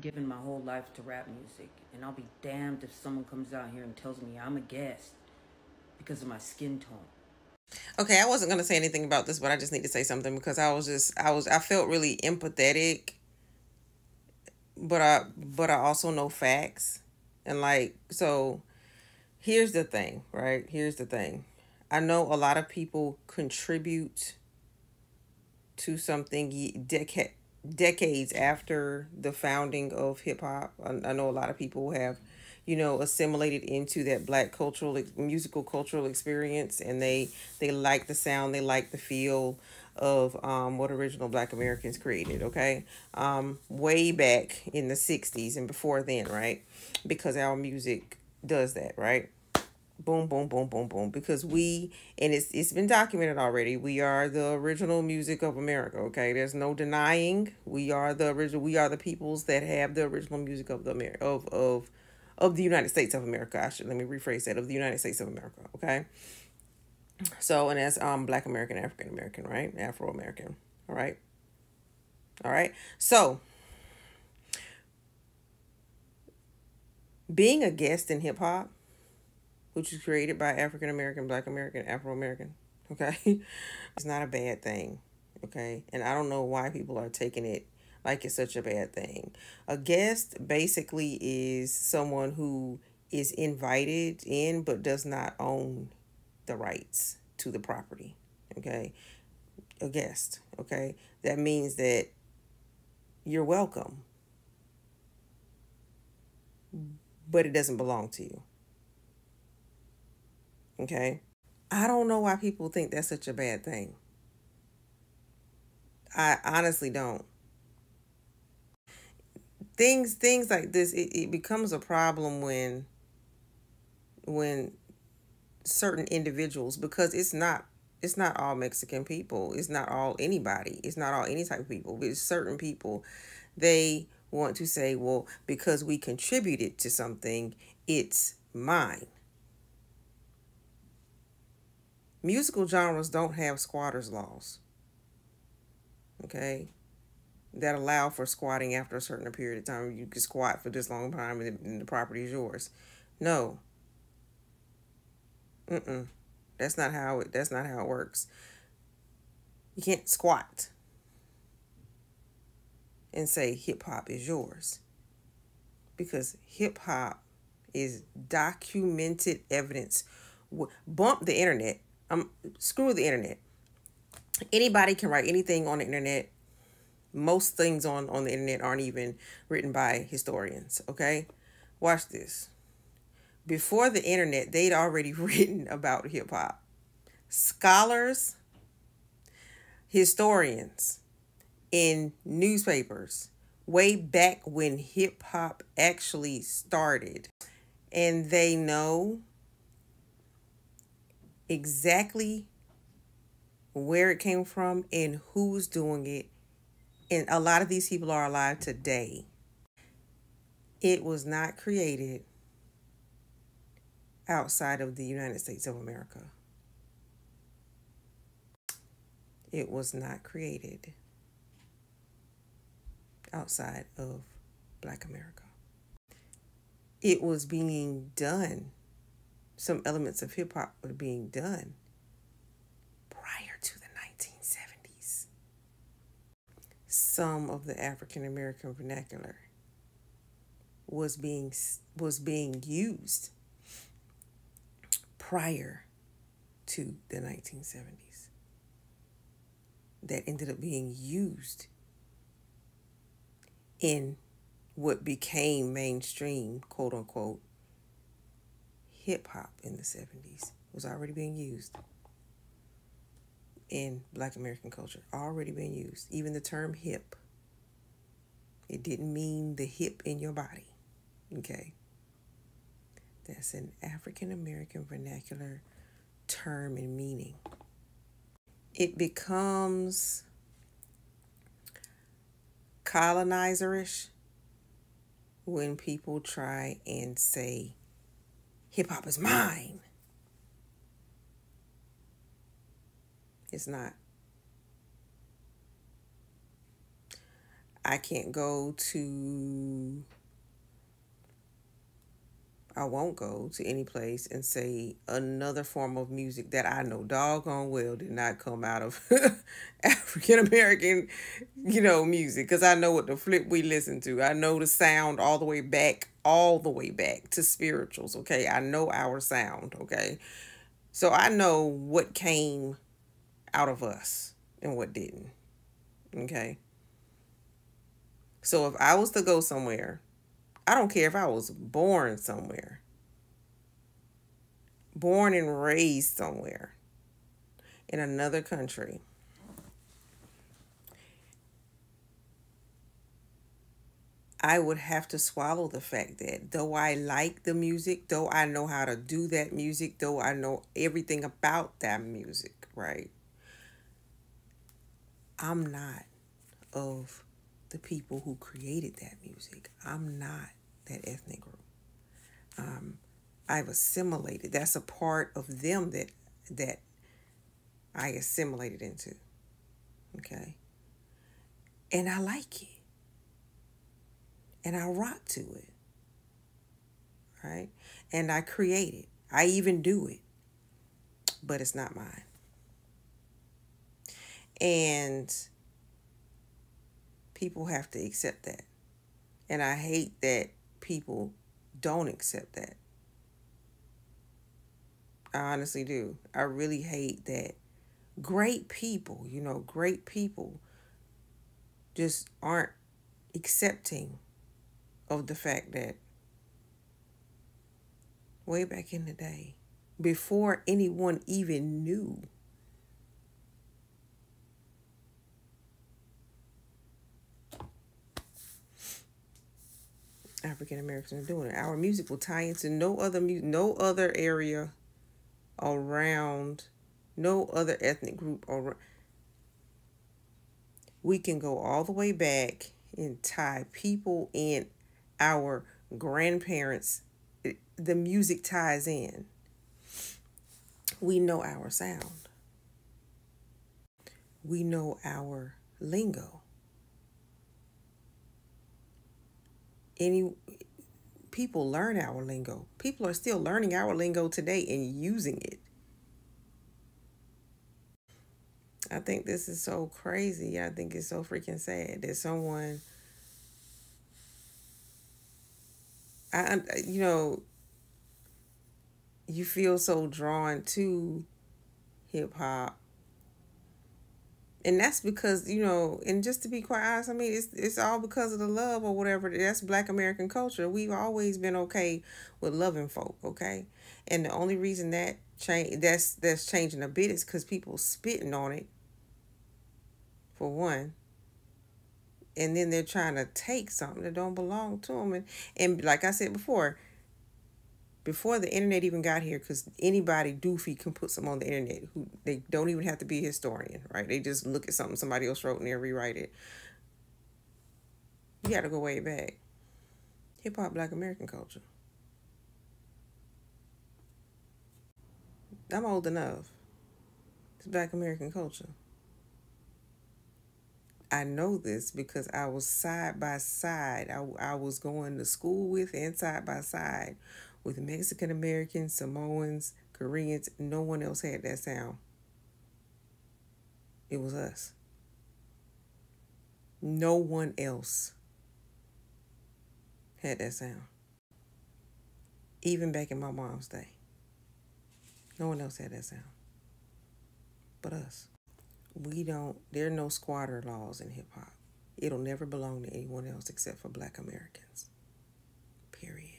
given my whole life to rap music, and I'll be damned if someone comes out here and tells me I'm a guest because of my skin tone. Okay, I wasn't gonna say anything about this, but I just need to say something because I felt really empathetic, but I also know facts. And like, so here's the thing, right? Here's the thing. I know a lot of people contribute to something decades after the founding of hip hop. I know a lot of people have, assimilated into that black musical cultural experience, and they like the sound, they like the feel of what original black Americans created, okay? Way back in the 60s and before then, right? Because our music does that, right? Boom, boom, boom, boom, boom. Because and it's been documented already, we are the original music of America, okay? There's no denying we are the original. We are the peoples that have the original music of the of the United States of America. Let me rephrase that, of the United States of America, okay? So, and that's Black American, African American, right? Afro American. All right. All right. So, being a guest in hip hop, which is created by African American, Black American, Afro American, okay, it's not a bad thing, okay? And I don't know why people are taking it like it's such a bad thing. A guest basically is someone who is invited in but does not own the rights to the property, okay? A guest, okay? That means that you're welcome, but it doesn't belong to you, okay? I don't know why people think that's such a bad thing. I honestly don't. Things like this, it becomes a problem when certain individuals, because it's not all Mexican people, it's not all anybody, it's not all any type of people, but it's certain people. They want to say, well, because we contributed to something, it's mine. Musical genres don't have squatters laws, okay, that allow for squatting after a certain period of time. You can squat for this long time and the property is yours. No. Mm-mm. That's not how it works. You can't squat and say hip hop is yours, because hip hop is documented evidence. Bump the internet. Screw the internet. Anybody can write anything on the internet. Most things on the internet aren't even written by historians, okay? Watch this. Before the internet, they'd already written about hip hop. Scholars, historians, in newspapers, way back when hip hop actually started. And they know exactly where it came from and who's doing it. And a lot of these people are alive today. It was not created outside of the United States of America. It was not created outside of Black America. It was being done. Some elements of hip hop were being done prior to the 1970s. Some of the African American vernacular was being used prior to the 1970s. That ended up being used in what became mainstream, quote unquote, hip hop in the 70s. Was already being used in Black American culture, already being used. Even the term hip, it didn't mean the hip in your body, okay? That's an African American vernacular term and meaning. It becomes colonizerish when people try and say hip hop is mine. It's not. I can't go to, I won't go to any place and say another form of music that I know doggone well did not come out of African American, music. Because I know what the flip we listen to. I know the sound all the way back to spirituals, okay? I know our sound, okay? So I know what came out of us and what didn't, okay? So if I was to go somewhere, I don't care if I was born somewhere, born and raised somewhere in another country, I would have to swallow the fact that though I like the music, though I know how to do that music, though I know everything about that music, right? I'm not of the people who created that music. I'm not that ethnic group. I've assimilated. That's a part of them that I assimilated into. Okay. And I like it. And I rock to it. Right? And I create it. I even do it. But it's not mine. And people have to accept that. And I hate that people don't accept that. I honestly do. I really hate that great people just aren't accepting of the fact that way back in the day, before anyone even knew, African Americans are doing it. Our music will tie into no other area around, no other ethnic group around. We can go all the way back and tie people in. Our grandparents, the music ties in. We know our sound. We know our lingo. People learn our lingo. People are still learning our lingo today and using it. I think this is so crazy. I think it's so freaking sad that someone, you feel so drawn to hip hop. And that's because, and just to be quite honest, I mean, it's all because of the love or whatever. That's Black American culture. We've always been okay with loving folk, okay? And the only reason that that's changing a bit is because people spitting on it, for one. And then they're trying to take something that don't belong to them. And like I said before the internet even got here, because anybody doofy can put something on the internet. Who they don't even have to be a historian, right? They just look at something somebody else wrote and they rewrite it. You got to go way back. Hip hop, Black American culture. I'm old enough. It's Black American culture. I know this because I was side by side. I was going to school with and side by side with Mexican Americans, Samoans, Koreans. No one else had that sound. It was us. No one else had that sound. Even back in my mom's day. No one else had that sound. But us. There are no squatter laws in hip hop. It'll never belong to anyone else except for Black Americans. Period.